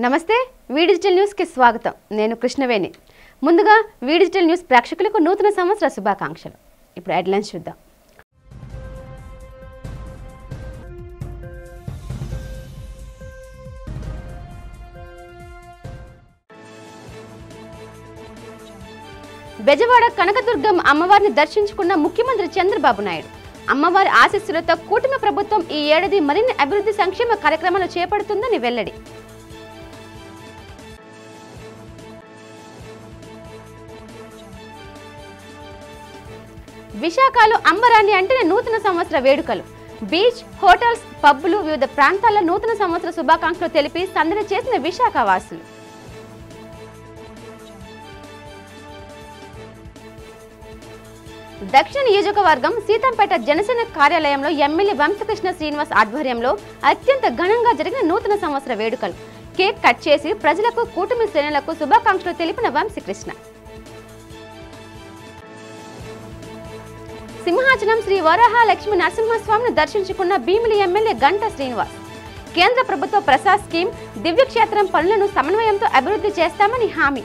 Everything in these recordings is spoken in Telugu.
నమస్తే వి డిజిటల్ న్యూస్ కి స్వాగతం. నేను కృష్ణవేణి. ముందుగా వి డిజిటల్ న్యూస్ ప్రేక్షకులకు నూతన సంవత్సర శుభాకాంక్షలు. ఇప్పుడు హెడ్లైన్స్ చూద్దాం. బెజవాడ కనకదుర్గం అమ్మవారిని దర్శించుకున్న ముఖ్యమంత్రి చంద్రబాబు నాయుడు. అమ్మవారి ఆశీస్సులతో కూటమి ప్రభుత్వం ఈ ఏడాది మరిన్ని అభివృద్ధి సంక్షేమ కార్యక్రమాలు చేపడుతుందని వెల్లడి. విశాఖలో అంబరాన్ని అంటే నూతన సంవత్సర వేడుకలు. బీచ్, హోటల్స్, పబ్బులు, వివిధ ప్రాంతాల్లో నూతన సంవత్సర శుభాకాంక్షలు తెలిపి సందడి చేసిన విశాఖ వాసులు. దక్షిణ నియోజకవర్గం సీతంపేట జనసేన కార్యాలయంలో ఎమ్మెల్యే వంశకృష్ణ శ్రీనివాస్ ఆధ్వర్యంలో అత్యంత ఘనంగా జరిగిన నూతన సంవత్సర వేడుకలు. కేక్ కట్ చేసి ప్రజలకు, కూటమి శ్రేణులకు శుభాకాంక్షలు తెలిపిన వంశకృష్ణ. సింహాచలం శ్రీ వరాహ లక్ష్మీ నరసింహస్వామిని దర్శించుకున్న భీమిలి ఎమ్మెల్యే గంటా శ్రీనివాస్. కేంద్ర ప్రభుత్వ ప్రసాద్ స్కీమ్, దివ్యక్షేత్రం పనులను సమన్వయంతో అభివృద్ధి చేస్తామని హామీ.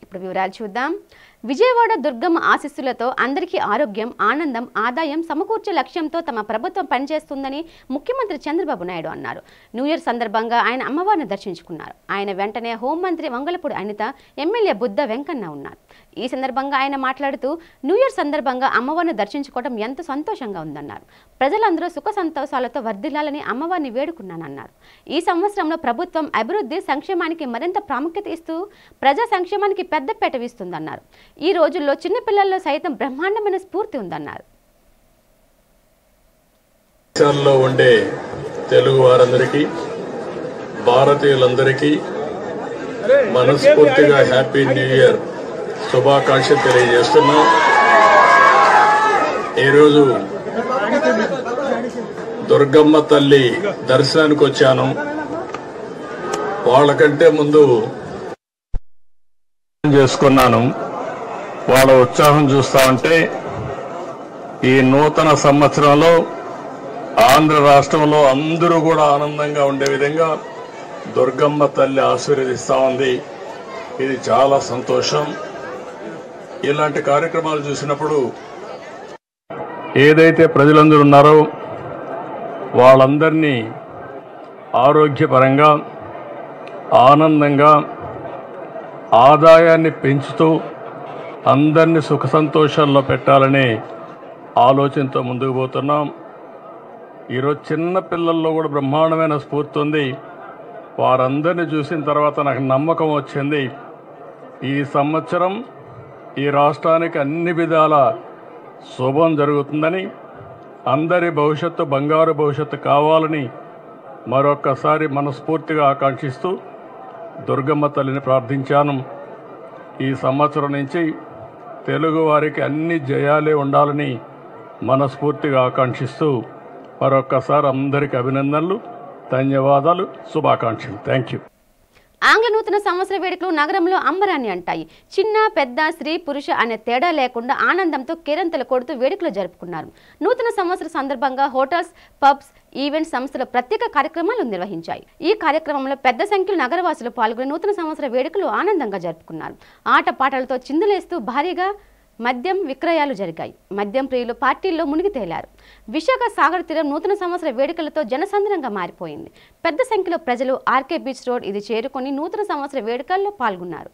ఇప్పుడు వివరాలు చూద్దాం. విజయవాడ దుర్గమ్మ ఆశీస్సులతో అందరికీ ఆరోగ్యం, ఆనందం, ఆదాయం సమకూర్చే లక్ష్యంతో తమ ప్రభుత్వం పనిచేస్తుందని ముఖ్యమంత్రి చంద్రబాబు నాయుడు అన్నారు. న్యూ ఇయర్ సందర్భంగా ఆయన అమ్మవారిని దర్శించుకున్నారు. ఆయన వెంటనే హోంమంత్రి వంగలపూడి అనిత, ఎమ్మెల్యే బుద్ధ వెంకన్న ఉన్నారు. ఈ సందర్భంగా ఆయన మాట్లాడుతూ న్యూ ఇయర్ సందర్భంగా అమ్మవారిని దర్శించుకోవడం ఎంతో సంతోషంగా ఉందన్నారు. ప్రజలందరూ సుఖ సంతోషాలతో వర్ధిల్లాలని అమ్మవారిని వేడుకున్నానన్నారు. ఈ సంవత్సరంలో ప్రభుత్వం అభివృద్ధి సంక్షేమానికి మరింత ప్రాముఖ్యత ఇస్తూ ప్రజా సంక్షేమానికి పెద్దపీట వీస్తుందన్నారు. ఈ రోజుల్లో చిన్నపిల్లల్లో సైతం బ్రహ్మాండమైన స్ఫూర్తి ఉందన్నారు. దేశంలో ఉండే తెలుగు వారందరికీ, భారతీయులందరికీ మనస్ఫూర్తిగా హ్యాపీ న్యూ ఇయర్ శుభాకాంక్షలు తెలియజేస్తున్నాం. ఈరోజు దుర్గమ్మ తల్లి దర్శనానికి వచ్చాను. వాళ్ళకంటే ముందు చేసుకున్నాను. వాళ్ళ ఉత్సాహం చూస్తా ఉంటే ఈ నూతన సంవత్సరంలో ఆంధ్ర రాష్ట్రంలో అందరూ కూడా ఆనందంగా ఉండే విధంగా దుర్గమ్మ తల్లి ఆశీర్వదిస్తా ఉంది. ఇది చాలా సంతోషం. ఇలాంటి కార్యక్రమాలు చూసినప్పుడు ఏదైతే ప్రజలందరూ ఉన్నారో వాళ్ళందరినీ ఆరోగ్యపరంగా, ఆనందంగా, ఆదాయాన్ని పెంచుతూ అందరినీ సుఖ సంతోషాల్లో పెట్టాలనే ఆలోచనతో ముందుకు పోతున్నాం. ఈరోజు చిన్న పిల్లల్లో కూడా బ్రహ్మాండమైన స్ఫూర్తి ఉంది. వారందరినీ చూసిన తర్వాత నాకు నమ్మకం వచ్చింది, ఈ సంవత్సరం ఈ రాష్ట్రానికి అన్ని విధాల శుభం జరుగుతుందని, అందరి భవిష్యత్తు బంగారు భవిష్యత్తు కావాలని మరొక్కసారి మనస్ఫూర్తిగా ఆకాంక్షిస్తూ దుర్గమ్మ తల్లిని ప్రార్థించాను. ఈ సంవత్సరం నుంచి తెలుగు వారికి అన్ని జయాలే ఉండాలని మనస్ఫూర్తిగా ఆకాంక్షిస్తూ మరొక్కసారి అందరికీ అభినందనలు, ధన్యవాదాలు, శుభాకాంక్షలు. Thank you. ఆంగ్ల నూతన సంవత్సర వేడుకలు నగరంలో అంబరాన్ని అంటాయి. చిన్న, పెద్ద, స్త్రీ, పురుష అనే తేడా లేకుండా ఆనందంతో కేరింతలు కొడుతూ వేడుకలు జరుపుకున్నారు. నూతన సంవత్సర సందర్భంగా హోటల్స్, పబ్స్, ఈవెంట్ సంస్థలు ప్రత్యేక కార్యక్రమాలు నిర్వహించాయి. ఈ కార్యక్రమంలో పెద్ద సంఖ్యలో నగరవాసులు పాల్గొని నూతన సంవత్సర వేడుకలు ఆనందంగా జరుపుకున్నారు. ఆటపాటలతో చిందులేస్తూ భారీగా మద్యం విక్రయాలు జరిగాయి. మద్యం ప్రియులు పార్టీల్లో మునిగి తేలారు. విశాఖ సాగర్ తీరం నూతన సంవత్సర వేడుకలతో జనసంద్రంగా మారిపోయింది. పెద్ద సంఖ్యలో ప్రజలు ఆర్కే బీచ్ రోడ్ ఇది చేరుకొని నూతన సంవత్సర వేడుకల్లో పాల్గొన్నారు.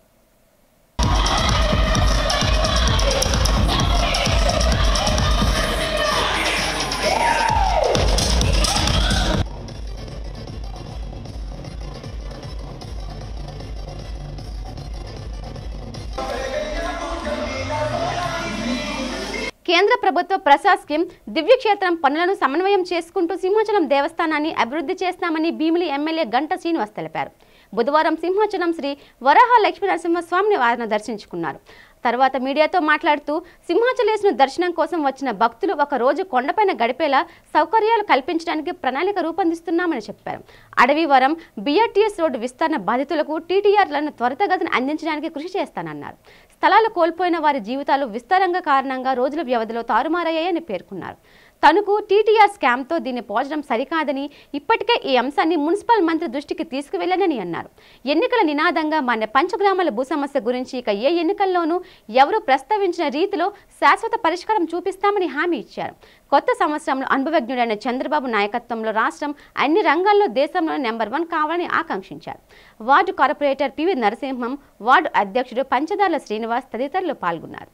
కేంద్ర ప్రభుత్వ ప్రసాద్ స్కీమ్, దివ్యక్షేత్రం పనులను సమన్వయం చేసుకుంటూ సింహాచలం దేవస్థానాన్ని అభివృద్ధి చేస్తామని భీమిలి ఎమ్మెల్యే గంటా శ్రీనివాస్ తెలిపారు. బుధవారం సింహాచలం శ్రీ వరాహ లక్ష్మీ నరసింహస్వామిని ఆయన దర్శించుకున్నారు. తర్వాత మీడియాతో మాట్లాడుతూ సింహాచలేశ్వరుని దర్శనం కోసం వచ్చిన భక్తులు ఒక రోజు కొండపైన గడిపేలా సౌకర్యాలు కల్పించడానికి ప్రణాళిక రూపొందిస్తున్నామని చెప్పారు. అడవివరం బీఆర్టీఎస్ రోడ్డు విస్తరణ బాధితులకు టీటీఆర్లను త్వరితగతిన అందించడానికి కృషి చేస్తానన్నారు. స్థలాలు కోల్పోయిన వారి జీవితాలు విస్తారంగా కారణంగా రోజుల వ్యవధిలో తారుమారయ్యాయని పేర్కొన్నారు. తణుకు టీటీఆర్ స్కామ్తో దీన్ని పోల్చడం సరికాదని ఇప్పటికే ఈ అంశాన్ని మున్సిపల్ మంత్రి దృష్టికి తీసుకువెళ్లానని అన్నారు. ఎన్నికల నినాదంగా మన పంచగ్రామాల భూ సమస్య గురించి ఇక ఏ ఎన్నికల్లోనూ ఎవరూ ప్రస్తావించిన రీతిలో శాశ్వత పరిష్కారం చూపిస్తామని హామీ ఇచ్చారు. కొత్త సంవత్సరంలో అనుభవజ్ఞుడైన చంద్రబాబు నాయకత్వంలో రాష్ట్రం అన్ని రంగాల్లో దేశంలోనే నెంబర్ 1 కావాలని ఆకాంక్షించారు. Ward corporator PV Narasimham, ward అధ్యక్షుడు పంచదార్ల శ్రీనివాస్ తదితరులు పాల్గొన్నారు.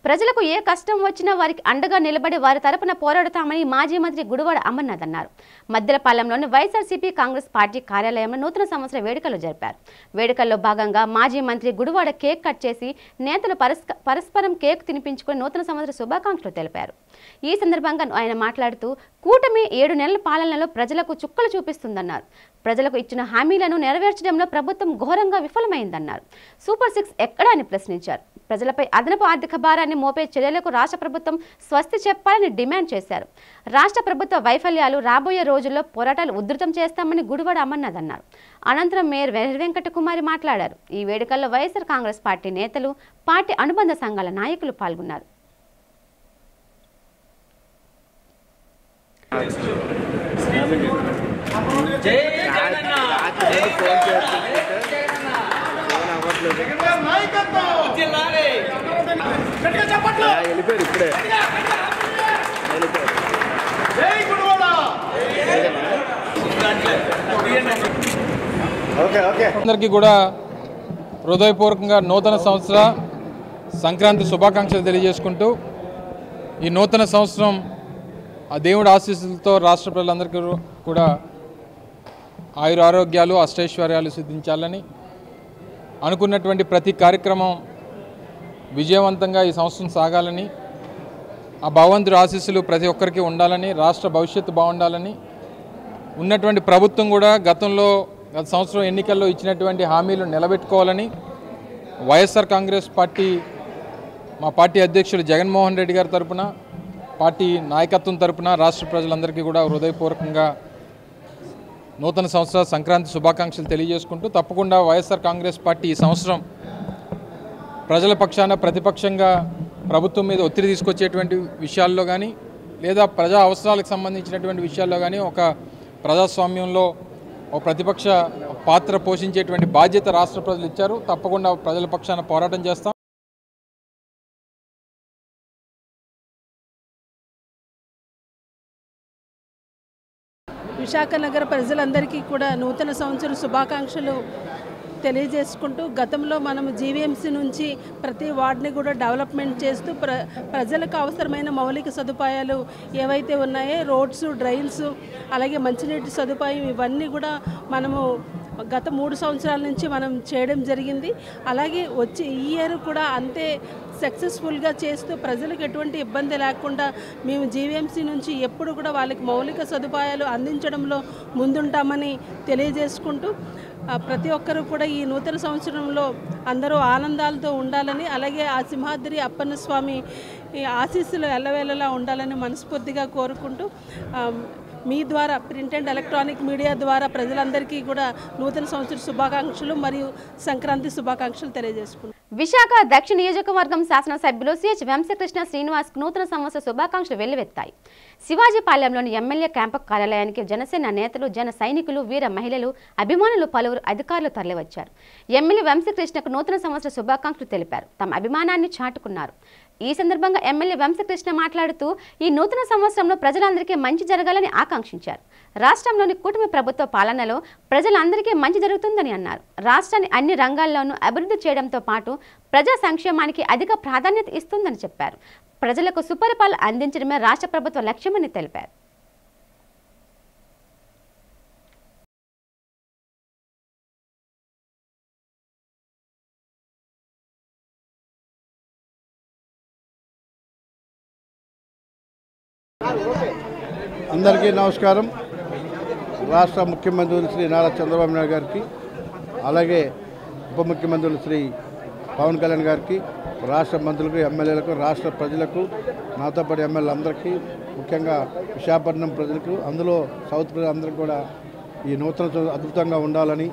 ప్రజలకు ఏ కష్టం వచ్చినా వారికి అండగా నిలబడి వారి తరపున పోరాడతామని మాజీ మంత్రి గుడివాడ అమర్నాథ్ అన్నారు. మద్దెలపాలెంలోని వైఎస్ఆర్సీపీ కాంగ్రెస్ పార్టీ కార్యాలయంలో నూతన సంవత్సర వేడుకలు జరిపారు. వేడుకల్లో భాగంగా మాజీ మంత్రి గుడివాడ కేక్ కట్ చేసి నేతలు పరస్పరం కేక్ తినిపించుకుని నూతన సంవత్సర శుభాకాంక్షలు తెలిపారు. ఈ సందర్భంగా ఆయన మాట్లాడుతూ కూటమి 7 నెలల పాలనలో ప్రజలకు చుక్కలు చూపిస్తుందన్నారు. ప్రజలకు ఇచ్చిన హామీలను నెరవేర్చడంలో ప్రభుత్వం ఘోరంగా విఫలమైందన్నారు. సూపర్ 6 ఎక్కడా అని ప్రశ్నించారు. ప్రజలపై అదనపు ఆర్థిక భారాన్ని మోపే చర్యలకు రాష్ట్ర ప్రభుత్వం స్వస్తి చెప్పాలని డిమాండ్ చేశారు. రాష్ట్ర ప్రభుత్వ వైఫల్యాలు రాబోయే రోజుల్లో పోరాటాలు ఉధృతం చేస్తామని గుడివాడ అమర్నాథ్ అన్నారు. అనంతరం మేయర్ వెంకట కుమారి మాట్లాడారు. ఈ వేడుకల్లో వైఎస్ఆర్ కాంగ్రెస్ పార్టీ నేతలు, పార్టీ అనుబంధ సంఘాల నాయకులు పాల్గొన్నారు. అందరికీ కూడా హృదయపూర్వకంగా నూతన సంవత్సర సంక్రాంతి శుభాకాంక్షలు తెలియజేసుకుంటూ ఈ నూతన సంవత్సరం ఆ దేవుడి ఆశీస్సులతో రాష్ట్ర ప్రజలందరికీ కూడా ఆయురారోగ్యాలు అష్టైశ్వర్యాలు సిద్ధించాలని, అనుకున్నటువంటి ప్రతి కార్యక్రమం విజయవంతంగా ఈ సంవత్సరం సాగాలని, ఆ భగవంతుడి ఆశీస్సులు ప్రతి ఒక్కరికి ఉండాలని, రాష్ట్ర భవిష్యత్తు బాగుండాలని, ఉన్నటువంటి ప్రభుత్వం కూడా గత సంవత్సరం ఎన్నికల్లో ఇచ్చినటువంటి హామీలు నిలబెట్టుకోవాలని వైఎస్ఆర్ కాంగ్రెస్ పార్టీ మా పార్టీ అధ్యక్షుడు జగన్మోహన్ రెడ్డి గారి తరపున, పార్టీ నాయకత్వం తరపున రాష్ట్ర ప్రజలందరికీ కూడా హృదయపూర్వకంగా నూతన సంవత్సర సంక్రాంతి శుభాకాంక్షలు తెలియజేసుకుంటూ, తప్పకుండా వైఎస్ఆర్ కాంగ్రెస్ పార్టీ ఈ సంవత్సరం ప్రజల పక్షాన ప్రతిపక్షంగా ప్రభుత్వం మీద ఒత్తిడి తీసుకొచ్చేటువంటి విషయాల్లో కానీ, లేదా ప్రజా అవసరాలకు సంబంధించినటువంటి విషయాల్లో కానీ ఒక ప్రజాస్వామ్యంలో ఒక ప్రతిపక్ష పాత్ర పోషించేటువంటి బాధ్యత రాష్ట్ర ప్రజలు ఇచ్చారు. తప్పకుండా ప్రజల పక్షాన పోరాటం చేస్తాం. విశాఖ నగర ప్రజలందరికీ కూడా నూతన సంవత్సర శుభాకాంక్షలు తెలియజేసుకుంటూ, గతంలో మనం జీవీఎంసీ నుంచి ప్రతి వార్డుని కూడా డెవలప్మెంట్ చేస్తూ ప్రజలకు అవసరమైన మౌలిక సదుపాయాలు ఏవైతే ఉన్నాయో రోడ్స్, డ్రైన్స్, అలాగే మంచినీటి సదుపాయం ఇవన్నీ కూడా మనము గత 3 సంవత్సరాల నుంచి మనం చేయడం జరిగింది. అలాగే వచ్చి ఈ ఇయర్ కూడా అంతే సక్సెస్ఫుల్గా చేస్తూ ప్రజలకు ఎటువంటి ఇబ్బంది లేకుండా మేము జీవీఎంసీ నుంచి ఎప్పుడు కూడా వాళ్ళకి మౌలిక సదుపాయాలు అందించడంలో ముందుంటామని తెలియజేసుకుంటూ, ప్రతి ఒక్కరూ కూడా ఈ నూతన సంవత్సరంలో అందరూ ఆనందాలతో ఉండాలని, అలాగే ఆ సింహాద్రి అప్పన్న స్వామి ఆశీస్సులు ఎల్లవేళలా ఉండాలని మనస్ఫూర్తిగా కోరుకుంటూ, మీ ద్వారా ప్రింట్ అండ్ ఎలక్ట్రానిక్ మీడియా ద్వారా ప్రజలందరికీ కూడా నూతన సంవత్సర శుభాకాంక్షలు మరియు సంక్రాంతి శుభాకాంక్షలు తెలియజేసుకుంటున్నాను. విశాఖ దక్షిణ నియోజకవర్గం శాసనసభ్యులు సిహెచ్ వంశకృష్ణ శ్రీనివాస్ నూతన సంవత్సర శుభాకాంక్షలు వెల్లువెత్తాయి. శివాజీపాలెంలోని ఎమ్మెల్యే క్యాంపు కార్యాలయానికి జనసేన నేతలు, జన సైనికులు, వీర మహిళలు, అభిమానులు, పలువురు అధికారులు తరలివచ్చారు. ఎమ్మెల్యే వంశకృష్ణకు నూతన సంవత్సర శుభాకాంక్షలు తెలిపారు. తమ అభిమానాన్ని చాటుకున్నారు. ఈ సందర్భంగా ఎమ్మెల్యే వంశకృష్ణ మాట్లాడుతూ ఈ నూతన సంవత్సరంలో ప్రజలందరికీ మంచి జరగాలని ఆకాంక్షించారు. రాష్ట్రంలోని కూటమి ప్రభుత్వ పాలనలో ప్రజలందరికీ మంచి జరుగుతుందని అన్నారు. రాష్ట్రాన్ని అన్ని రంగాల్లోనూ అభివృద్ధి చేయడంతో పాటు ప్రజా సంక్షేమానికి అధిక ప్రాధాన్యత ఇస్తుందని చెప్పారు. ప్రజలకు సుపరిపాలన అందించడమే రాష్ట్ర ప్రభుత్వ లక్ష్యమని తెలిపారు. అందరికీ నమస్కారం. రాష్ట్ర ముఖ్యమంత్రి శ్రీ నారా చంద్రబాబు నాయుడు గారికి, అలాగే ఉప ముఖ్యమంత్రులు శ్రీ పవన్ కళ్యాణ్ గారికి, రాష్ట్ర మంత్రులకు, ఎమ్మెల్యేలకు, రాష్ట్ర ప్రజలకు, నాతో పాటు ఎమ్మెల్యేలందరికీ, ముఖ్యంగా విశాఖపట్నం ప్రజలకు, అందులో సౌత్ ప్రజలందరికీ కూడా ఈ నూతన సంవత్సరం అద్భుతంగా ఉండాలని,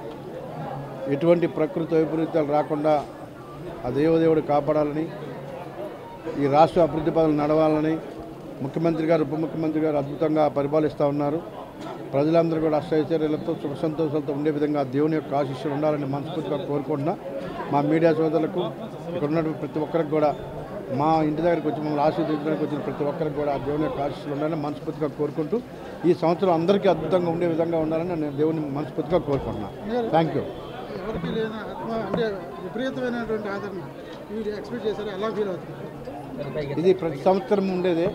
ఎటువంటి ప్రకృతి వైపరీత్యాలు రాకుండా ఆ దేవదేవుడు కాపాడాలని, ఈ రాష్ట్ర అభివృద్ధి పనులు నడవాలని ముఖ్యమంత్రి గారు, ఉప ముఖ్యమంత్రి గారు అద్భుతంగా పరిపాలిస్తూ ఉన్నారు. ప్రజలందరూ కూడా అష్టైశ్వర్యాలతో సుఖ సంతోషాలతో ఉండే విధంగా దేవుని యొక్క ఆశీస్సులు ఉండాలని మనస్ఫూర్తిగా కోరుకుంటున్నా. మా మీడియా సోదరులకు, ఇక్కడ ఉన్నటువంటి ప్రతి ఒక్కరికి కూడా, మా ఇంటి దగ్గరికి వచ్చి మమ్మల్ని ఆశీర్వదించడానికి వచ్చిన ప్రతి ఒక్కరికి కూడా దేవుని యొక్క ఆశీస్సులు ఉండాలని మనస్ఫూర్తిగా కోరుకుంటూ, ఈ సంవత్సరం అందరికీ అద్భుతంగా ఉండే విధంగా ఉండాలని నేను దేవుని మనస్ఫూర్తిగా కోరుకుంటున్నాను. Thank you. ఎవరికి లేని అంటే విపరీతమైనటువంటి ఆదరణ మీరు ఎక్స్పెక్ట్ చేశారు, ఎలా ఫీల్ అవుతుంది? ఇది ప్రతి సంవత్సరం ఉండేదే.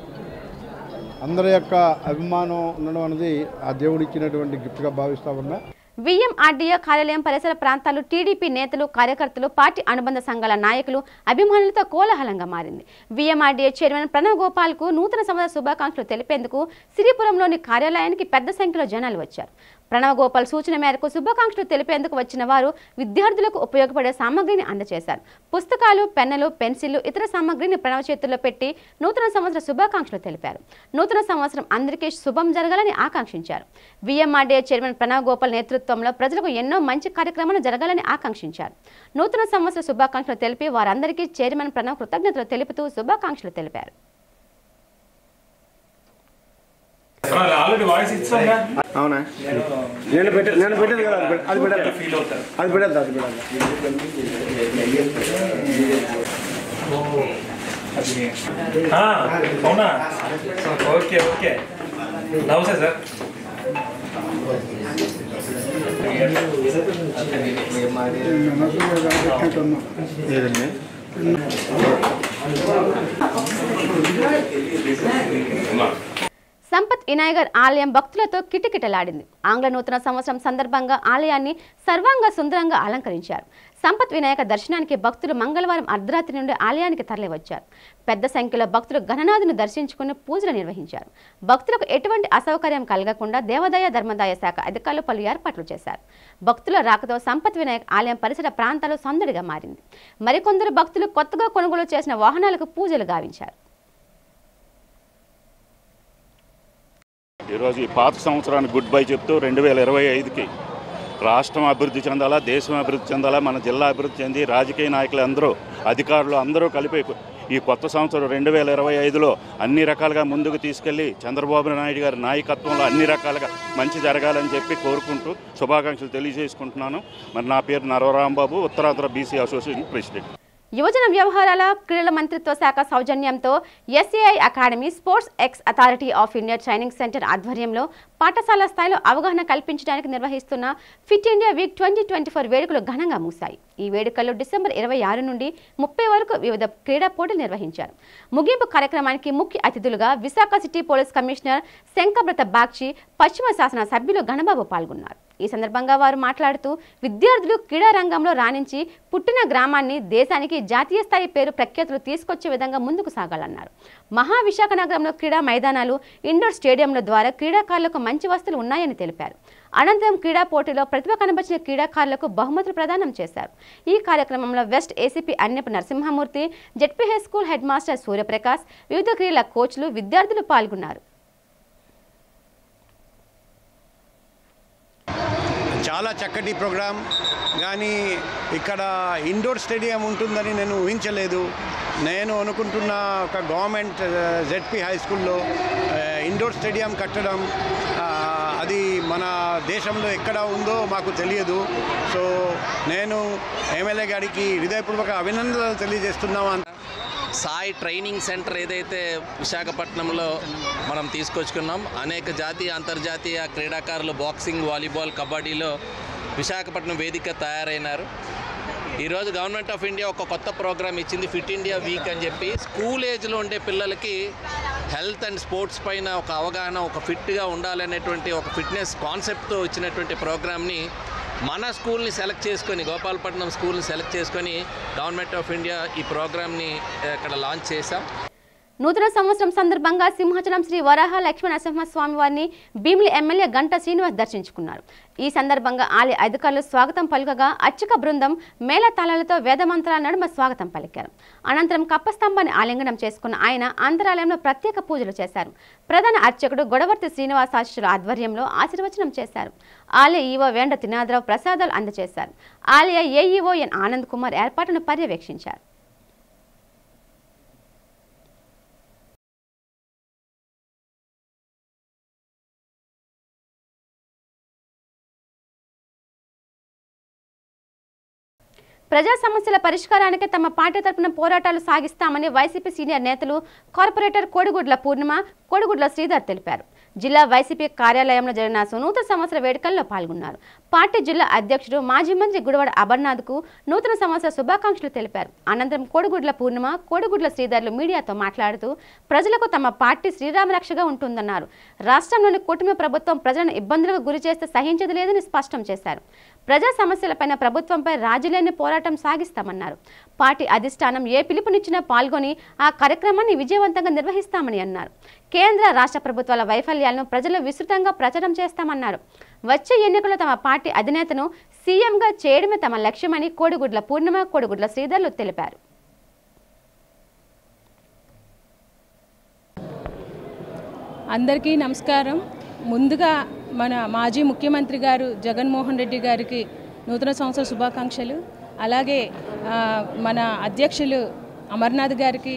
అందరి యొక్క అభిమానం ఉండడం అనేది ఆ దేవుడు ఇచ్చినటువంటి గిఫ్ట్గా భావిస్తూ ఉన్నా. విఎంఆర్డీఏ కార్యాలయం పరిసర ప్రాంతాలు టీడీపీ నేతలు, కార్యకర్తలు, పార్టీ అనుబంధ సంఘాల నాయకులు, అభిమానులతో కోలాహలంగా మారింది. విఎంఆర్డీఏ చైర్మన్ ప్రణవ్ గోపాల్కు నూతన సంవత్సర శుభాకాంక్షలు తెలిపేందుకు సిరిపురంలోని కార్యాలయానికి పెద్ద సంఖ్యలో జనాలు వచ్చారు. ప్రణవ్ గోపాల్ సూచన మేరకు శుభాకాంక్షలు తెలిపేందుకు వచ్చిన వారు విద్యార్థులకు ఉపయోగపడే సామగ్రిని అందజేశారు. పుస్తకాలు, పెన్నులు, పెన్సిళ్లు, ఇతర సామగ్రిని ప్రణవ్ చేతుల్లో పెట్టి నూతన సంవత్సర శుభాకాంక్షలు తెలిపారు. నూతన సంవత్సరం అందరికీ శుభం జరగాలని ఆకాంక్షించారు. విఎంఆర్డీఏ చైర్మన్ ప్రణవ్ గోపాల్ నేతృత్వంలో ప్రజలకు ఎన్నో మంచి కార్యక్రమాలు జరగాలని ఆకాంక్షించారు. నూతన సంవత్సర శుభాకాంక్షలు తెలిపి వారందరికీ చైర్మన్ ప్రణవ్ కృతజ్ఞతలు తెలుపుతూ శుభాకాంక్షలు తెలిపారు. అవునా, నేను పెట్టేది కదా, అది పెట్టాలి, అది పెట్టద్దు, అది పెట్టాలి. అవునా, ఓకే ఓకే, నమస్తే సార్. లేదండి, సంపత్ వినాయగర్ ఆలయం భక్తులతో కిటకిటలాడింది. ఆంగ్ల నూతన సంవత్సరం సందర్భంగా ఆలయాన్ని సర్వాంగ సుందరంగా అలంకరించారు. సంపత్ వినాయక దర్శనానికి భక్తులు మంగళవారం అర్ధరాత్రి నుండి ఆలయానికి తరలివచ్చారు. పెద్ద సంఖ్యలో భక్తులు గణనాథుని దర్శించుకుని పూజలు నిర్వహించారు. భక్తులకు ఎటువంటి అసౌకర్యం కలగకుండా దేవాదాయ ధర్మదాయ శాఖ అధికారులు పలు ఏర్పాట్లు చేశారు. భక్తుల రాకతో సంపత్ వినాయక్ ఆలయం పరిసర ప్రాంతాలు సందడిగా మారింది. మరికొందరు భక్తులు కొత్తగా కొనుగోలు చేసిన వాహనాలకు పూజలు గావించారు. ఈరోజు ఈ పాత సంవత్సరానికి గుడ్ బై చెప్తూ 2025కి రాష్ట్రం అభివృద్ధి చెందాలా, దేశం అభివృద్ధి చెందాలా, మన జిల్లా అభివృద్ధి చెంది రాజకీయ నాయకులు అందరూ, అధికారులు అందరూ కలిపి ఈ కొత్త సంవత్సరం 2025లో అన్ని రకాలుగా ముందుకు తీసుకెళ్లి చంద్రబాబు నాయుడు గారి నాయకత్వంలో అన్ని రకాలుగా మంచి జరగాలని చెప్పి కోరుకుంటూ శుభాకాంక్షలు తెలియజేసుకుంటున్నాను. మరి నా పేరు నరవరాంబాబు, ఉత్తరాంధ్ర బీసీ అసోసియేషన్ ప్రెసిడెంట్. యువజన వ్యవహారాల క్రీడల మంత్రిత్వ శాఖ సౌజన్యంతో SAI academy, sports X authority of India training centre ఆధ్వర్యంలో పాఠశాల స్థాయిలో అవగాహన కల్పించడానికి నిర్వహిస్తున్న ఫిట్ ఇండియా వీక్ 2024 వేడుకలు ఘనంగా ముగిశాయి. ఈ వేడుకల్లో డిసెంబర్ 26 నుండి 30 వరకు వివిధ క్రీడా పోటీలు నిర్వహించారు. ముగింపు కార్యక్రమానికి ముఖ్య అతిథులుగా Visakha city police commissioner Shankhabrata Bagchi, పశ్చిమ శాసన సభ్యులు గణబాబు పాల్గొన్నారు. ఈ సందర్భంగా వారు మాట్లాడుతూ విద్యార్థులు క్రీడా రంగంలో రాణించి పుట్టిన గ్రామాన్ని దేశానికి జాతీయ స్థాయి పేరు ప్రఖ్యాతులు తీసుకొచ్చే విధంగా ముందుకు సాగాలన్నారు. మహావిశాఖ నగరంలో క్రీడా మైదానాలు, ఇండోర్ స్టేడియంల ద్వారా క్రీడాకారులకు మంచి వసతులు ఉన్నాయని తెలిపారు. అనంతరం క్రీడా పోటీలో ప్రతిభ కనబరిచిన క్రీడాకారులకు బహుమతులు ప్రదానం చేశారు. ఈ కార్యక్రమంలో west ACP Anyapu Narasimhamurthy, ZP high school head master Suryaprakash, వివిధ క్రీడల కోచ్లు, విద్యార్థులు పాల్గొన్నారు. చాలా చక్కటి ప్రోగ్రాం. కానీ ఇక్కడ ఇండోర్ స్టేడియం ఉంటుందని నేను ఊహించలేదు. నేను అనుకుంటున్న ఒక గవర్నమెంట్ జెడ్పీ హై స్కూల్లో ఇండోర్ స్టేడియం కట్టడం, అది మన దేశంలో ఎక్కడ ఉందో మాకు తెలియదు. సో నేను ఎమ్మెల్యే గారికి హృదయపూర్వక అభినందనలు తెలియజేస్తున్నాము. సాయి ట్రైనింగ్ సెంటర్ ఏదైతే విశాఖపట్నంలో మనం తీసుకొచ్చుకున్నాం, అనేక జాతీయ అంతర్జాతీయ క్రీడాకారులు బాక్సింగ్, వాలీబాల్, కబడ్డీలో విశాఖపట్నం వేదిక తయారైనారు. ఈరోజు గవర్నమెంట్ ఆఫ్ ఇండియా ఒక కొత్త ప్రోగ్రామ్ ఇచ్చింది, ఫిట్ ఇండియా వీక్ అని చెప్పి. స్కూల్ ఏజ్లో ఉండే పిల్లలకి హెల్త్ అండ్ స్పోర్ట్స్ పైన ఒక అవగాహన, ఒక ఫిట్గా ఉండాలనేటువంటి ఒక ఫిట్నెస్ కాన్సెప్ట్తో వచ్చినటువంటి ప్రోగ్రామ్ని మన స్కూల్ని సెలెక్ట్ చేసుకొని, గోపాలపట్నం స్కూల్ని సెలెక్ట్ చేసుకొని గవర్నమెంట్ ఆఫ్ ఇండియా ఈ ప్రోగ్రామ్ని ఇక్కడ లాంచ్ చేశాం. నూతన సంవత్సరం సందర్భంగా సింహాచలం శ్రీ వరాహ లక్ష్మీ నరసింహస్వామి వారిని భీమిలి ఎమ్మెల్యే గంటా శ్రీనివాస్ దర్శించుకున్నారు. ఈ సందర్భంగా ఆలయ అధికారులు స్వాగతం పలుకగా అర్చక బృందం మేళతాళాలతో వేదమంత్రాల నడుమ స్వాగతం పలికారు. అనంతరం కప్పస్తంభాన్ని ఆలింగనం చేసుకున్న ఆయన అంతరాలయంలో ప్రత్యేక పూజలు చేశారు. ప్రధాన అర్చకుడు గొడవర్తి శ్రీనివాసాచార్యుల ఆధ్వర్యంలో ఆశీర్వచనం చేశారు. ఆలయ ఈవో వేండ తినాదరావు ప్రసాదాలు అందజేశారు. ఆలయ ఏఈఓ ఎన్ ఆనంద్ కుమార్ ఏర్పాటును పర్యవేక్షించారు. ప్రజా సమస్యల పరిష్కారానికి తమ పార్టీ తరపున పోరాటాలు సాగిస్తామని వైసీపీ సీనియర్ నేతలు కార్పొరేటర్ కోడిగుడ్ల పూర్ణిమ, కోడిగుడ్ల శ్రీధర్ తెలిపారు. జిల్లా వైసీపీ కార్యాలయంలో జరిగిన నూతన సంవత్సర వేడుకల్లో పాల్గొన్నారు. పార్టీ జిల్లా అధ్యక్షుడు మాజీ మంత్రి గుడివాడ అమర్నాథ్కు నూతన సంవత్సర శుభాకాంక్షలు తెలిపారు. అనంతరం కోడిగుడ్ల పూర్ణిమ, కోడిగుడ్ల శ్రీధర్లు మీడియాతో మాట్లాడుతూ ప్రజలకు తమ పార్టీ శ్రీరామరక్షగా ఉంటుందన్నారు. రాష్ట్రంలోని కూటమి ప్రభుత్వం ప్రజలను ఇబ్బందులకు గురి చేస్తే సహించదు లేదని స్పష్టం చేశారు. ప్రజా సమస్యలపైన ప్రభుత్వంపై రాజీలేని పోరాటం సాగిస్తామన్నారు. పార్టీ అధిష్టానం ఏ పిలుపునిచ్చినా పాల్గొని ఆ కార్యక్రమాన్ని విజయవంతంగా నిర్వహిస్తామని అన్నారు. కేంద్ర రాష్ట్ర ప్రభుత్వాల వైఫల్యాలను ప్రజలు విస్తృతంగా ప్రచారం చేస్తామన్నారు. వచ్చే ఎన్నికల్లో తమ పార్టీ అధినేతను సీఎంగా చేయడమే తమ లక్ష్యమని కోడిగుడ్ల పూర్ణిమ, కోడిగుడ్ల శ్రీధర్లు తెలిపారు. అందరికీ నమస్కారం. ముందుగా మన మాజీ ముఖ్యమంత్రి గారు జగన్మోహన్ రెడ్డి గారికి నూతన సంవత్సర శుభాకాంక్షలు. అలాగే మన అధ్యక్షులు అమర్నాథ్ గారికి,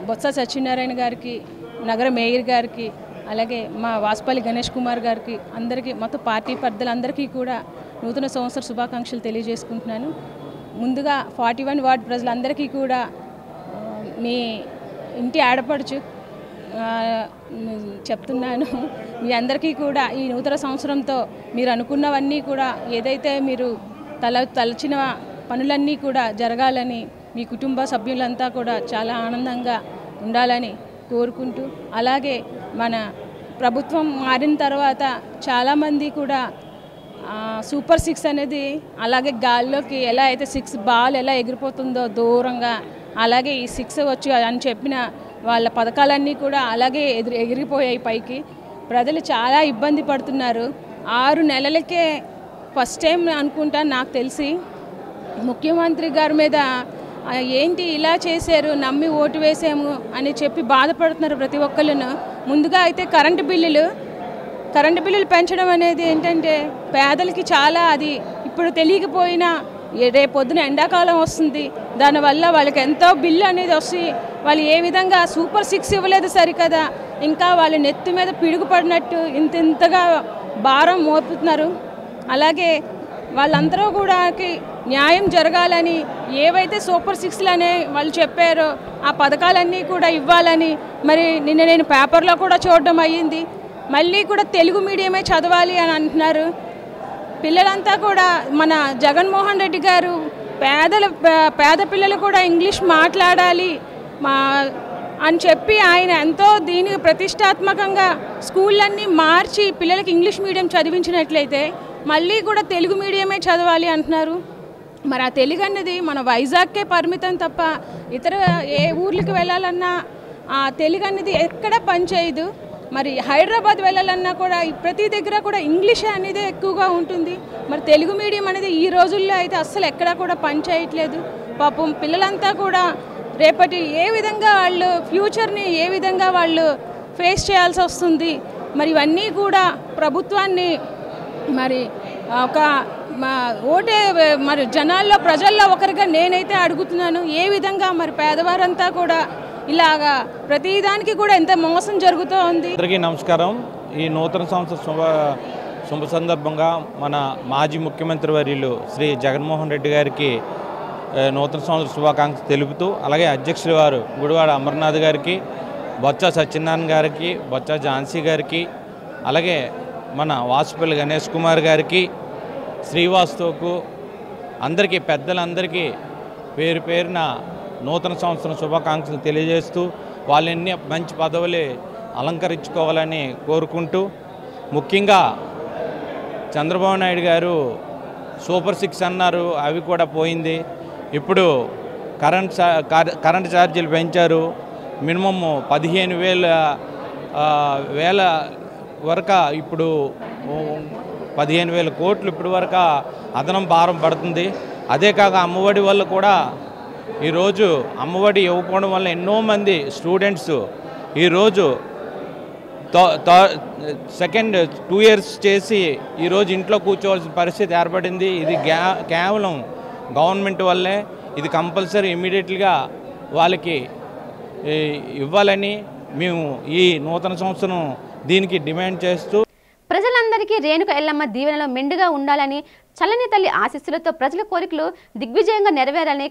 బొత్స సత్యనారాయణ గారికి, నగర మేయర్ గారికి, అలాగే మా వాసుపల్లి గణేష్ కుమార్ గారికి, అందరికీ మొత్తం పార్టీ పెద్దలందరికీ కూడా నూతన సంవత్సర శుభాకాంక్షలు తెలియజేసుకుంటున్నాను. ముందుగా 41 వార్డు ప్రజలందరికీ కూడా మీ ఇంటి ఆడపడుచు చెప్తున్నాను. మీ అందరికీ కూడా ఈ నూతన సంవత్సరంతో మీరు అనుకున్నవన్నీ కూడా ఏదైతే మీరు తలచిన పనులన్నీ కూడా జరగాలని, మీ కుటుంబ సభ్యులంతా కూడా చాలా ఆనందంగా ఉండాలని కోరుకుంటూ, అలాగే మన ప్రభుత్వం మారిన తర్వాత చాలామంది కూడా సూపర్ 6 అనేది అలాగే గాల్లోకి ఎలా అయితే 6 బాల్ ఎలా ఎగిరిపోతుందో దూరంగా, అలాగే ఈ 6 వచ్చి అని చెప్పిన వాళ్ళ పథకాలన్నీ కూడా అలాగే ఎగిరిపోయాయి పైకి. ప్రజలు చాలా ఇబ్బంది పడుతున్నారు. 6 నెలలకే ఫస్ట్ టైం అనుకుంటా నాకు తెలిసి ముఖ్యమంత్రి గారి మీద ఏంటి ఇలా చేశారు, నమ్మి ఓటు వేసాము అని చెప్పి బాధపడుతున్నారు ప్రతి ఒక్కళ్ళను. ముందుగా అయితే కరెంటు బిల్లులు పెంచడం అనేది ఏంటంటే పేదలకి చాలా, అది ఇప్పుడు తెలియకపోయినా రేపొద్దున ఎండాకాలం వస్తుంది, దానివల్ల వాళ్ళకి ఎంతో బిల్లు అనేది వస్తుంది. వాళ్ళు ఏ విధంగా సూపర్ 6 ఇవ్వలేదు సరికదా, ఇంకా వాళ్ళ నెత్తి మీద పిడుగుపడినట్టు ఇంతగా భారం మోపుతున్నారు. అలాగే వాళ్ళందరూ కూడా న్యాయం జరగాలని, ఏవైతే సూపర్ 6లనే వాళ్ళు చెప్పారో ఆ పథకాలన్నీ కూడా ఇవ్వాలని మరి నిన్న నేను పేపర్లో కూడా చూడడం అయ్యింది. మళ్ళీ కూడా తెలుగు మీడియమే చదవాలి అని అంటున్నారు. పిల్లలంతా కూడా మన జగన్మోహన్ రెడ్డి గారు పేద పిల్లలు కూడా ఇంగ్లీష్ మాట్లాడాలి అని చెప్పి ఆయన ఎంతో దీనికి ప్రతిష్టాత్మకంగా స్కూళ్ళన్నీ మార్చి పిల్లలకి ఇంగ్లీష్ మీడియం చదివించినట్లయితే మళ్ళీ కూడా తెలుగు మీడియమే చదవాలి అంటున్నారు. మరి ఆ తెలుగు అన్నది మన వైజాగ్కే పరిమితం తప్ప ఇతర ఏ ఊర్లకి వెళ్ళాలన్నా ఆ తెలుగు అనేది ఎక్కడ పనిచేయదు. మరి హైదరాబాద్ వెళ్ళాలన్నా కూడా ప్రతి దగ్గర కూడా ఇంగ్లీష్ అనేది ఎక్కువగా ఉంటుంది. మరి తెలుగు మీడియం అనేది ఈ రోజుల్లో అయితే అస్సలు ఎక్కడా కూడా పనిచేయట్లేదు. పాపం పిల్లలంతా కూడా రేపటి ఏ విధంగా వాళ్ళు ఫ్యూచర్ని ఏ విధంగా వాళ్ళు ఫేస్ చేయాల్సి వస్తుంది. మరి ఇవన్నీ కూడా ప్రభుత్వాన్ని మరి ఒక ఓటే మరి జనాల్లో ప్రజల్లో ఒకరిగా నేనైతే అడుగుతున్నాను. ఏ విధంగా మరి పేదవారంతా కూడా ఇలాగా ప్రతిదానికి కూడా ఎంత మోసం జరుగుతూ ఉంది. అందరికీ నమస్కారం. ఈ నూతన సంవత్సర శుభ సందర్భంగా మన మాజీ ముఖ్యమంత్రి వర్యులు శ్రీ జగన్మోహన్ రెడ్డి గారికి నూతన సంవత్సర శుభాకాంక్షలు తెలుపుతూ, అలాగే అధ్యక్షుల వారు గుడివాడ అమర్నాథ్ గారికి, బొత్స సత్యనారాయణ గారికి, బొత్స ఝాన్సీ గారికి, అలాగే మన వాసుపల్లి గణేష్ కుమార్ గారికి, శ్రీవాస్తవకు, అందరికీ పెద్దలందరికీ పేరు పేరున నూతన సంవత్సరం శుభాకాంక్షలు తెలియజేస్తూ వాళ్ళని మంచి పదవులు అలంకరించుకోవాలని కోరుకుంటూ, ముఖ్యంగా చంద్రబాబు నాయుడు గారు సూపర్ 6 అన్నారు, అవి కూడా పోయింది. ఇప్పుడు కరెంట్ ఛార్జీలు పెంచారు. మినిమమ్ 15,000 వరకు ఇప్పుడు 15,000 కోట్లు ఇప్పటి వరకు అదనం భారం పడుతుంది. అదే కాక అమ్మఒడి వల్ల కూడా ఈరోజు అమ్మఒడి ఇవ్వకపోవడం వల్ల ఎన్నో మంది స్టూడెంట్స్ ఈరోజు సెకండ్ 2 years చేసి ఈరోజు ఇంట్లో కూర్చోవాల్సిన పరిస్థితి ఏర్పడింది. ఇది కేవలం గవర్నమెంట్ వల్లే. ఇది కంపల్సరీ ఇమ్మీడియట్గా వాళ్ళకి ఇవ్వాలని మేము ఈ నూతన సంవత్సరం దీనికి డిమాండ్ చేస్తూ ప్రజలందరికీ రేణుక ఎల్లమ్మ దీవెనలో మెండుగా ఉండాలని, చల్లని తల్లి ఆశీస్సులతో ప్రజల కోరికలు దిగ్విజయంగా నెరవేరాలని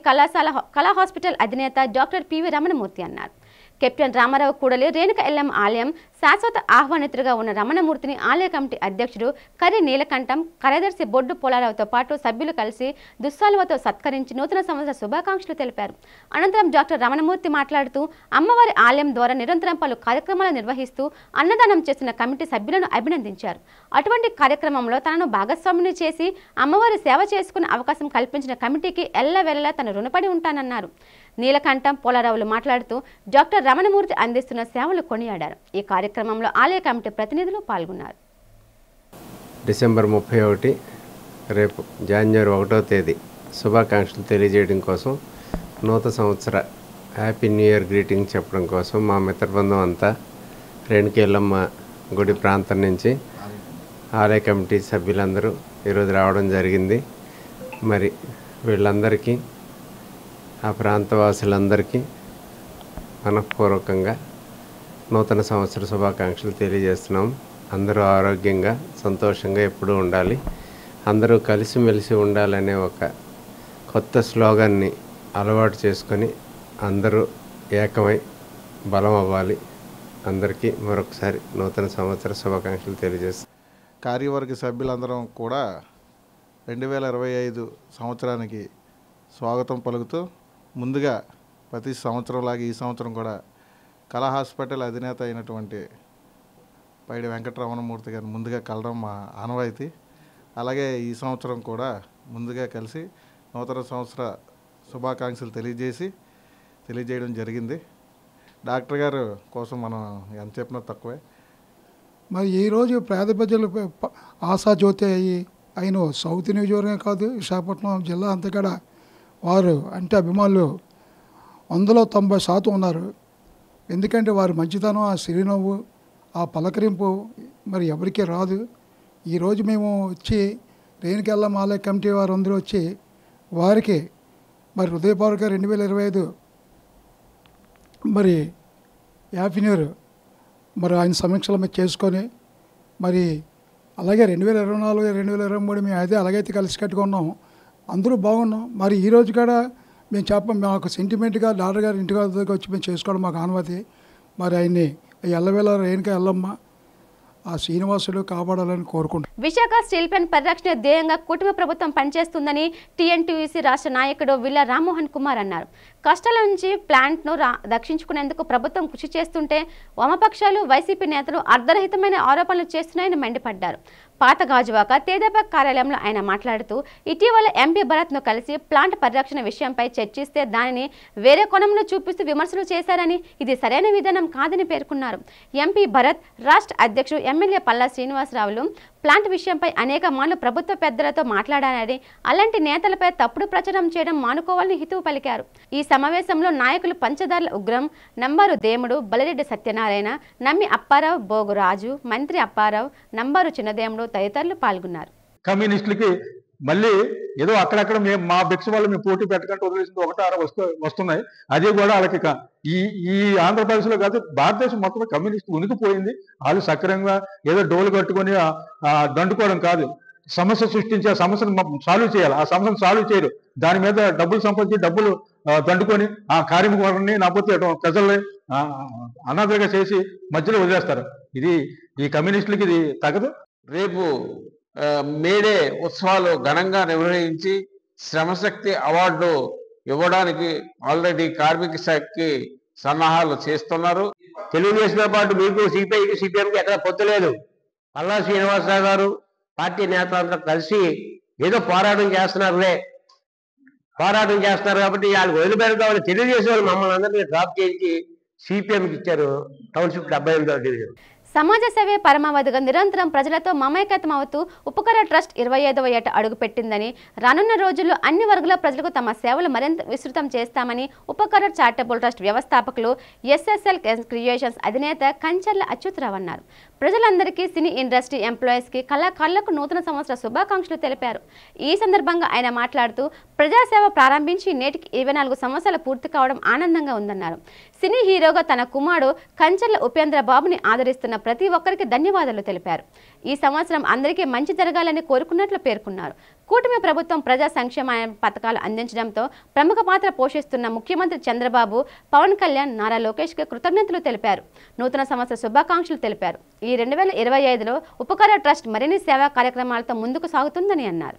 కళా హాస్పిటల్ అధినేత డాక్టర్ పివి రమణమూర్తి అన్నారు. కెప్టెన్ రామారావు కూడలి రేణుక ఎల్లమ్మ ఆలయం శాశ్వత ఆహ్వానితుడిగా ఉన్న రమణమూర్తిని ఆలయ కమిటీ అధ్యక్షుడు కర్రి నీలకంఠం, కార్యదర్శి బొడ్డు పోలారావుతో పాటు సభ్యులు కలిసి దుస్సాలువతో సత్కరించి నూతన సంవత్సర శుభాకాంక్షలు తెలిపారు. అనంతరం డాక్టర్ రమణమూర్తి మాట్లాడుతూ అమ్మవారి ఆలయం ద్వారా నిరంతరం పలు కార్యక్రమాలు నిర్వహిస్తూ అన్నదానం చేస్తున్న కమిటీ సభ్యులను అభినందించారు. అటువంటి కార్యక్రమంలో తనను భాగస్వామిని చేసి అమ్మవారి సేవ చేసుకునే అవకాశం కల్పించిన కమిటీకి ఎల్లవెల్లా తను రుణపడి ఉంటానన్నారు. నీలకంఠం, పోలారావులు మాట్లాడుతూ డాక్టర్ రమణమూర్తి అందిస్తున్న సేవలు కొనియాడారు. ఈ కార్యక్రమంలో ఆలయ కమిటీ ప్రతినిధులు పాల్గొన్నారు. డిసెంబర్ 31 రేపు జనవరి 1వ తేదీ శుభాకాంక్షలు తెలియజేయడం కోసం, నూతన సంవత్సర హ్యాపీ న్యూ ఇయర్ గ్రీటింగ్ చెప్పడం కోసం మా మిత్రబృందం అంతా రేణుక ఎల్లమ్మ గుడి ప్రాంతం నుంచి ఆలయ కమిటీ సభ్యులందరూ ఈరోజు రావడం జరిగింది. మరి వీళ్ళందరికీ, ఆ ప్రాంతవాసులందరికీ మనఃపూర్వకంగా నూతన సంవత్సర శుభాకాంక్షలు తెలియజేస్తున్నాం. అందరూ ఆరోగ్యంగా సంతోషంగా ఎప్పుడూ ఉండాలి, అందరూ కలిసిమెలిసి ఉండాలనే ఒక కొత్త స్లోగన్ని అలవాటు చేసుకొని అందరూ ఏకమై బలం అవ్వాలి. అందరికీ మరొకసారి నూతన సంవత్సర శుభాకాంక్షలు తెలియజేస్తాం. కార్యవర్గ సభ్యులందరం కూడా 2025 సంవత్సరానికి స్వాగతం పలుకుతూ ముందుగా ప్రతి సంవత్సరంలాగా ఈ సంవత్సరం కూడా కళా హాస్పిటల్ అధినేత అయినటువంటి పైడి వెంకటరమణమూర్తి గారిని ముందుగా కలడం మా ఆనవాయితీ. అలాగే ఈ సంవత్సరం కూడా ముందుగా కలిసి నూతన సంవత్సర శుభాకాంక్షలు తెలియజేయడం జరిగింది. డాక్టర్ గారు కోసం మనం ఎంత చెప్పినా తక్కువే. మరి ఈరోజు పేద ప్రజలు ఆశాజ్యోతి అయిన సౌత్ నియోజకవర్గం కాదు, విశాఖపట్నం జిల్లా అంతా కూడా వారు అంటే అభిమానులు 190% ఉన్నారు. ఎందుకంటే వారి మంచితనం, ఆ చిరునవ్వు, ఆ పలకరింపు మరి ఎవరికీ రాదు. ఈరోజు మేము వచ్చి రేణుక ఎల్లమ్మ ఆలయ కమిటీ వారు అందరూ వచ్చి వారికి మరి హృదయపూర్వక 2025 మరి హ్యాపీ న్యూ ఇయర్ మరి ఆయన సమీక్షలు మేము చేసుకొని, మరి అలాగే 2024, 2023 మేము అదే అలాగైతే కలిసి కట్టుకున్నాం, అందరూ బాగున్నాం. మరి ఈరోజు కూడా మేము మాకు సెంటిమెంట్గా డాక్టర్ గారు ఇంటి దగ్గర వచ్చి మేము చేసుకోవడం మాకు అనుమతి. మరి ఆయన్ని ఎల్లవేళ రేణుక ఎల్లమ్మ ఆ శ్రీనివాసుడు కాపాడాలని కోరుకుంటున్నాం. విశాఖ స్టీల్ ప్లాంట్ పరిరక్షణ ధ్యేయంగా కుటుంబ ప్రభుత్వం పనిచేస్తుందని టీఎన్టీయూసీ రాష్ట్ర నాయకుడు విల్లా రామ్మోహన్ కుమార్ అన్నారు. కష్టాల నుంచి ప్లాంట్ను రక్షించుకునేందుకు ప్రభుత్వం కృషి చేస్తుంటే వామపక్షాలు, వైసీపీ నేతలు అర్ధరహితమైన ఆరోపణలు చేస్తున్నాయని మండిపడ్డారు. పాత గాజువాక తేదేపా కార్యాలయంలో ఆయన మాట్లాడుతూ ఇటీవల ఎంపీ భరత్ను కలిసి ప్లాంట్ పరిరక్షణ విషయంపై చర్చిస్తే దానిని వేరే కోణంలో చూపిస్తూ విమర్శలు చేశారని, ఇది సరైన విధానం కాదని పేర్కొన్నారు. ఎంపీ భరత్, రాష్ట్ర అధ్యక్షుడు ఎమ్మెల్యే పల్లా శ్రీనివాసరావులు ప్లాంట్ విషయంపై అనేక మార్లు ప్రభుత్వ పెద్దలతో మాట్లాడారని, అలాంటి నేతలపై తప్పుడు ప్రచారం చేయడం మానుకోవాలని హితవు పలికారు. ఈ సమావేశంలో నాయకులు పంచదార్ల ఉగ్రం, నంబారు దేముడు, బలిరెడ్డి సత్యనారాయణ, నమ్మి అప్పారావు, బోగు రాజు, మంత్రి అప్పారావు, నంబారు చిన్నదేముడు తదితరులు పాల్గొన్నారు. కమ్యూనిస్టులకి మళ్ళీ ఏదో అక్కడక్కడ మేము మా భిక్ష వాళ్ళు మేము పోటీ పెట్టకంటే వదిలేసింది 1-6 వస్తున్నాయి. అది కూడా వాళ్ళకి ఈ ఆంధ్రప్రదేశ్లో కాదు, భారతదేశం మొత్తం కమ్యూనిస్ట్ ఉనికిపోయింది. వాళ్ళు సక్రమంగా ఏదో డోలు కట్టుకొని దండుకోవడం కాదు, సమస్య సృష్టించి ఆ సమస్యను సాల్వ్ చేయాలి. ఆ సమస్యను సాల్వ్ చేయరు, దాని మీద డబ్బులు సంపాదించి డబ్బులు దండుకొని ఆ కార్మికులని నాపోతే ప్రజల్ని అనాథగా చేసి మధ్యలో వదిలేస్తారు. ఇది ఈ కమ్యూనిస్టులకి ఇది తగదు. రేపు మేడే ఉత్సవాలు ఘనంగా నిర్వహించి శ్రమశక్తి అవార్డు ఇవ్వడానికి ఆల్రెడీ కార్మిక శాఖకి సన్నాహాలు చేస్తున్నారు. తెలుగుదేశంతో పాటు మీకు సిపిఐకి, సిపిఎంకి ఎక్కడ పొత్తులేదు. పల్లా శ్రీనివాసరావు గారు పార్టీ నేతలంతా కలిసి ఏదో పోరాటం చేస్తున్నారు కాబట్టి వాళ్ళకి వదిలిపెడతామని తెలుగుదేశం వాళ్ళు మమ్మల్ని అందరినీ డ్రాప్ చేయించి సిపిఎంకి ఇచ్చారు టౌన్షిప్ 78వ డివిజన్. సమాజ సేవే పరమావధిగా నిరంతరం ప్రజలతో మమేకతం అవుతూ ఉపకార ట్రస్ట్ 25వ ఏట అడుగుపెట్టిందని, రానున్న రోజుల్లో అన్ని వర్గాల ప్రజలకు తమ సేవలు మరింత విస్తృతం చేస్తామని ఉపకార చారిటబుల్ ట్రస్ట్ వ్యవస్థాపకులు ఎస్ఎస్ఎల్ క్రియేషన్స్ అధినేత కంచర్ల అచ్యుతరావు అన్నారు. ప్రజలందరికీ, సినీ ఇండస్ట్రీ ఎంప్లాయీస్కి, కళాకారులకు నూతన సంవత్సర శుభాకాంక్షలు తెలిపారు. ఈ సందర్భంగా ఆయన మాట్లాడుతూ ప్రజాసేవ ప్రారంభించి నేటికి 24 సంవత్సరాలు పూర్తి కావడం ఆనందంగా ఉందన్నారు. సినీ హీరోగా తన కుమారుడు కంచర్ల ఉపేంద్ర బాబుని ఆదరిస్తున్న ప్రతి ఒక్కరికి ధన్యవాదాలు తెలిపారు. ఈ సంవత్సరం అందరికీ మంచి జరగాలని కోరుకున్నట్లు పేర్కొన్నారు. కూటమి ప్రభుత్వం ప్రజా సంక్షేమ పథకాలు అందించడంతో ప్రముఖ పాత్ర పోషిస్తున్న ముఖ్యమంత్రి చంద్రబాబు, పవన్ కళ్యాణ్, నారా లోకేష్కి కృతజ్ఞతలు తెలిపారు. నూతన సంవత్సర శుభాకాంక్షలు తెలిపారు. ఈ 2025లో ఉపకార ట్రస్ట్ మరిన్ని సేవా కార్యక్రమాలతో ముందుకు సాగుతుందని అన్నారు.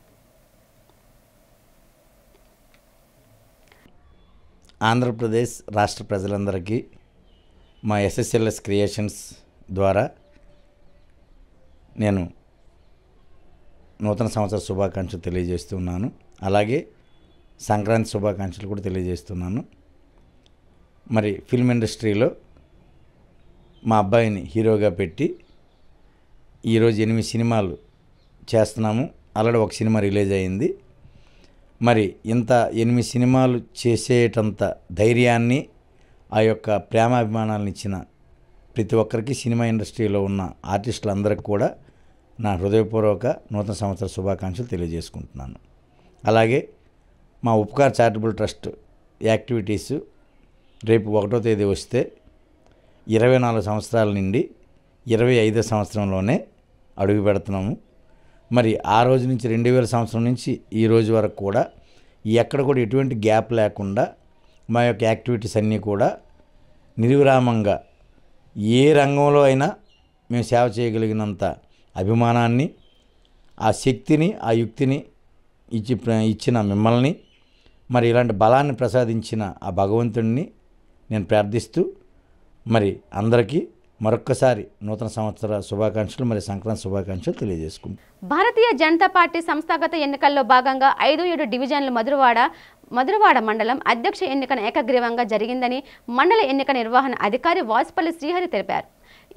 ఆంధ్రప్రదేశ్ రాష్ట్ర ప్రజలందరికీ మా ఎస్ఎస్ఎల్ఎస్ క్రియేషన్స్ ద్వారా నేను నూతన సంవత్సర శుభాకాంక్షలు తెలియజేస్తున్నాను. అలాగే సంక్రాంతి శుభాకాంక్షలు కూడా తెలియజేస్తున్నాను. మరి ఫిల్మ్ ఇండస్ట్రీలో మా అబ్బాయిని హీరోగా పెట్టి ఈరోజు 8 సినిమాలు చేస్తున్నాము. ఆల్రెడీ ఒక సినిమా రిలీజ్ అయింది. మరి ఇంత 8 సినిమాలు చేసేటంత ధైర్యాన్ని, ఆ యొక్క ప్రేమాభిమానాలను ఇచ్చిన ప్రతి ఒక్కరికి, సినిమా ఇండస్ట్రీలో ఉన్న ఆర్టిస్టులందరికీ కూడా నా హృదయపూర్వక నూతన సంవత్సర శుభాకాంక్షలు తెలియజేసుకుంటున్నాను. అలాగే మా ఉపకార్ చారిటబుల్ ట్రస్ట్ యాక్టివిటీసు రేపు 1వ తేదీ వస్తే 24 సంవత్సరాల నుండి 25వ సంవత్సరంలోనే అడుగు పెడుతున్నాము. మరి ఆ రోజు నుంచి 2000 సంవత్సరం నుంచి ఈ రోజు వరకు కూడా ఎక్కడ కూడా ఎటువంటి గ్యాప్ లేకుండా మా యొక్క యాక్టివిటీస్ అన్నీ కూడా నిర్విరామంగా ఏ రంగంలో అయినా మేము సేవ చేయగలిగినంత అభిమానాన్ని, ఆ శక్తిని, ఆ యుక్తిని ఇచ్చిన మిమ్మల్ని, మరి ఇలాంటి బలాన్ని ప్రసాదించిన ఆ భగవంతుడిని నేను ప్రార్థిస్తూ మరి అందరికీ మరొక్కసారి నూతన సంవత్సర శుభాకాంక్షలు, మరి సంక్రాంతి శుభాకాంక్షలు తెలియజేసుకుంటాం. భారతీయ జనతా పార్టీ సంస్థాగత ఎన్నికల్లో భాగంగా 5-7 డివిజన్లు మధురవాడ మండలం అధ్యక్ష ఎన్నికన ఏకగ్రీవంగా జరిగిందని మండల ఎన్నిక నిర్వహణ అధికారి వాసుపల్లి శ్రీహరి తెలిపారు.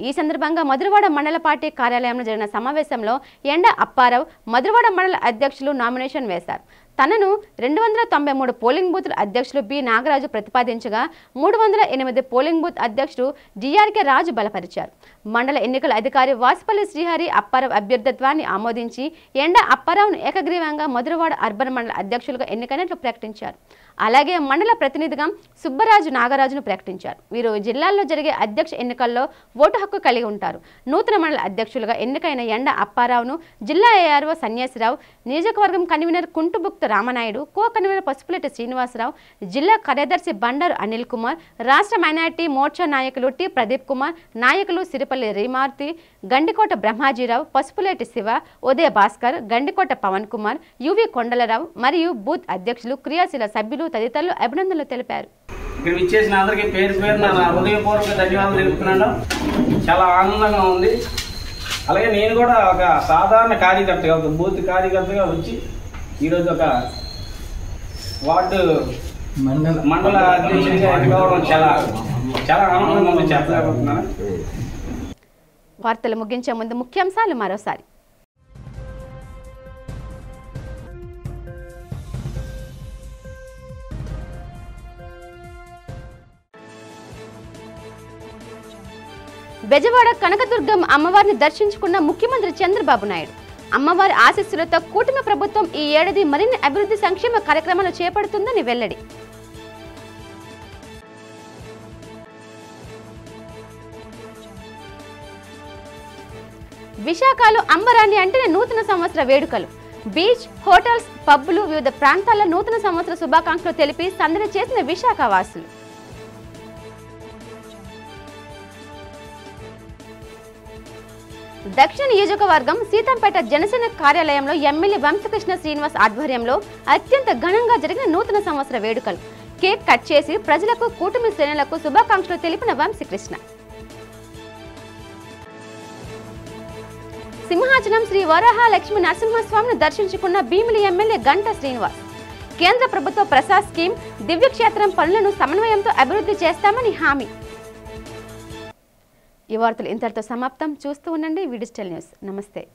ఈ సందర్భంగా మధురవాడ మండల పార్టీ కార్యాలయంలో జరిగిన సమావేశంలో ఎండ అప్పారావు మధురవాడ మండల అధ్యక్షులు నామినేషన్ వేశారు. తనను 293 పోలింగ్ బూత్ల అధ్యక్షులు బి నాగరాజు ప్రతిపాదించగా 308 పోలింగ్ బూత్ అధ్యక్షుడు డిఆర్కే రాజు బలపరిచారు. మండల ఎన్నికల అధికారి వాసుపల్లి శ్రీహరి అప్పారావు అభ్యర్థిత్వాన్ని ఆమోదించి ఎండ అప్పారావును ఏకగ్రీవంగా మధురవాడ అర్బన్ మండల అధ్యక్షులుగా ఎన్నికైనట్లు ప్రకటించారు. అలాగే మండల ప్రతినిధిగా సుబ్బరాజు నాగరాజును ప్రకటించారు. వీరు జిల్లాల్లో జరిగే అధ్యక్ష ఎన్నికల్లో ఓటు హక్కు కలిగి ఉంటారు. నూతన మండల అధ్యక్షులుగా ఎన్నికైన ఎండ అప్పారావును జిల్లా ఏఆర్ఓ సన్యాసిరావు, నియోజకవర్గం convener Kuntubuktha Ramanaidu, co convener Pasupuleti Srinivasarao, జిల్లా కార్యదర్శి బండారు అనిల్ కుమార్, రాష్ట్ర మైనార్టీ మోర్చా నాయకులు టి ప్రదీప్ కుమార్, నాయకులు సిరిపల్లి రీమార్తి, గండికోట బ్రహ్మాజీరావు, పసుపులేటి శివ, ఉదయ భాస్కర్, గండికోట పవన్ కుమార్, యువి కొండలరావు మరియు బూత్ అధ్యక్షులు, క్రియాశీల సభ్యులు తదితరులు అభినందనలు తెలిపారు. ఇక్కడ విచ్చేసిన అందరికీ పేరు పేరు నా హృదయపూర్వక ధన్యవాదాలు తెలుపుతున్నాను. చాలా ఆనందంగా ఉంది. అలాగే నేను కూడా ఒక సాధారణ కార్యకర్తగా, ఒక బూత్ కార్యకర్తగా వచ్చి ఈరోజు ఒక వార్డు మండల అధ్యక్షుడిగా ఎన్నుకోవడం చాలా చాలా ఆనందంగా ఉంది. చెప్పలేకపోతున్నాను. వార్తలు ముగించే ముందు ముఖ్యాంశాలు మరోసారి. బెజవాడ కనకదుర్గమ్మ అమ్మవారిని దర్శించుకున్న ముఖ్యమంత్రి చంద్రబాబు నాయుడు. అమ్మవారి ఆశీస్సులతో కూటమి ప్రభుత్వం ఈ ఏడాది మరిన్ని అభివృద్ధి సంక్షేమ కార్యక్రమాలు చేపడుతుందని వెల్లడి. విశాఖలో అంబరాన్ని అంటేనే నూతన సంవత్సర వేడుకలు. బీచ్, హోటల్స్, పబ్బులు, వివిధ ప్రాంతాల్లో నూతన సంవత్సర శుభాకాంక్షలు తెలిపి సందడి చేసిన విశాఖ వాసులు. దక్షిణ నియోజకవర్గం సీతంపేట జనసేన కార్యాలయంలో ఎమ్మెల్యే వంశకృష్ణ శ్రీనివాస్ ఆధ్వర్యంలో అత్యంత ఘనంగా జరిగిన నూతన సంవత్సర వేడుకలు. కేక్ కట్ చేసి ప్రజలకు, కూటమి శ్రేణులకు శుభాకాంక్షలు తెలిపిన వంశకృష్ణ. సింహాచలం శ్రీ వరాహ లక్ష్మీ నరసింహస్వామిని దర్శించుకున్న భీమిలి ఎమ్మెల్యే గంటా శ్రీనివాస్. కేంద్ర ప్రభుత్వ ప్రసాద్ స్కీమ్, దివ్యక్షేత్రం పనులను సమన్వయంతో అభివృద్ధి చేస్తామని హామీ. ఈ వార్తలు ఇంతటితో సమాప్తం. చూస్తూ ఉండండి డిజిటల్ న్యూస్. నమస్తే.